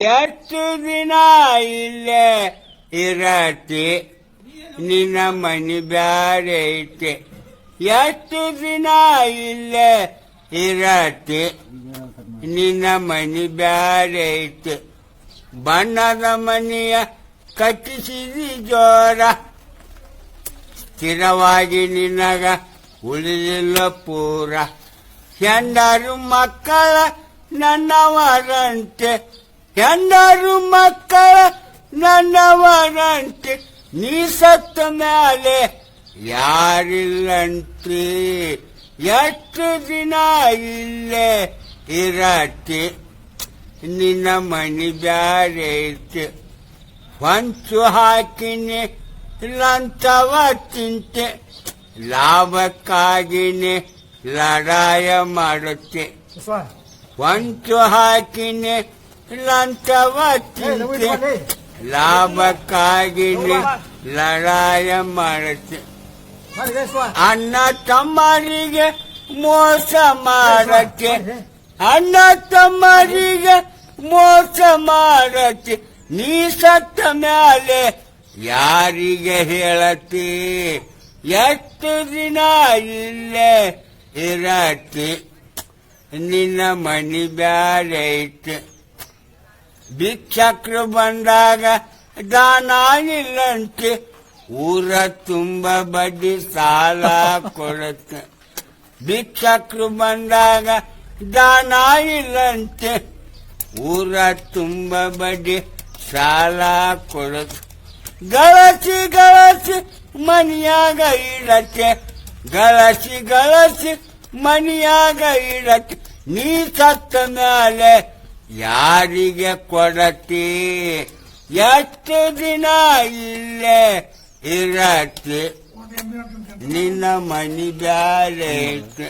ಎಷ್ಟು ದಿನ ಇಲ್ಲೇ ಇರತಿ ನಿನ್ನ ಮನಿ ಬ್ಯಾರೆ ಐತೆ. ಎಷ್ಟು ದಿನ ಇಲ್ಲೇ ಇರತಿ ನಿನ್ನ ಮನಿ ಬ್ಯಾರೆ ಐತೆ. ಬಣ್ಣದ ಮನೆಯ ಕಟ್ಟಿಸಿದಿ ಜೋರ, ಸ್ಥಿರವಾಗಿ ನಿನಗ ಉಳಿದಿಲ್ಲ ಪೂರ. ಹೆಂಡರು ಮಕ್ಕಳ ನನ್ನವರಂತೆ, ಹೆಂಡರು ಮಕ್ಕಳ ನನ್ನವರಂತೆ. ನೀ ಸತ್ತ ಮ್ಯಾಲೆ ಯಾರಿಲ್ಲಂತೆ. ಎಷ್ಟು ದಿನ ಇಲ್ಲೇ ಇರತಿ ನಿನ್ನ ಮನಿ ಬ್ಯಾರೆ ಐತೆ. ಹೊಂಚು ಹಾಕಿನಿ ಲಂಚವ ತಿಂತೆ, ಲಾಭಕ್ಕಾಗಿನೇ ಲಡಾಯ ಮಾಡುತ್ತೆ. ಹೊಂಚು ಹಾಕಿನಿ ಲಂಚವ ತಿಂತೆ, ಲಾಭಕ್ಕಾಗಿನೇ ಲಡಾಯ ಮಾಡುತ್ತೆ. ಅಣ್ಣ ತಮ್ಮರಿಗೆ ಮೋಸ ಮಾಡಕ್ಕೆ, ಅಣ್ಣ ತಮ್ಮರಿಗೆ ಮೋಸ ಮಾಡಕ್ಕೆ. ನೀ ಸತ್ತ ಮ್ಯಾಲೆ ಯಾರಿಗೆ ಹೇಳತಿ. ಎಷ್ಟು ದಿನ ಇಲ್ಲೇ ಇರತಿ ನಿನ್ನ ಮನಿ ಬ್ಯಾರೆ ಐತೆ. ಭಿಕ್ಷಕ್ರು ಬಂದಾಗ ದಾನ ಇಲ್ಲಂತೆ, ಊರ ತುಂಬ ಬಡ್ಡಿ ಸಾಲ ಕೊಡುತ್ತೆ. ಭಿಕ್ಷಕ್ರು ಬಂದಾಗ ದಾನ ಇಲ್ಲಂತೆ, ಊರ ತುಂಬ ಬಡ್ಡಿ ಸಾಲ ಕೊಡುತ್ತೆ. ಗಳಸಿ ಗಳಸಿ ಮನಿಯಾಗ ಇಡತ್ತೆ, ಗಳಸಿ ಗಳಸಿ ಮನಿಯಾಗ ಇಡತ್ತೆ. ನೀ ಸತ್ತ ಮ್ಯಾಲೆ ಯಾರಿಗೆ ಕೊಡತಿ. ಎಷ್ಟು ದಿನ ಇಲ್ಲೇ ಇರತಿ ನಿನ್ನ ಮನಿ ಬ್ಯಾರೆ ಐತೆ.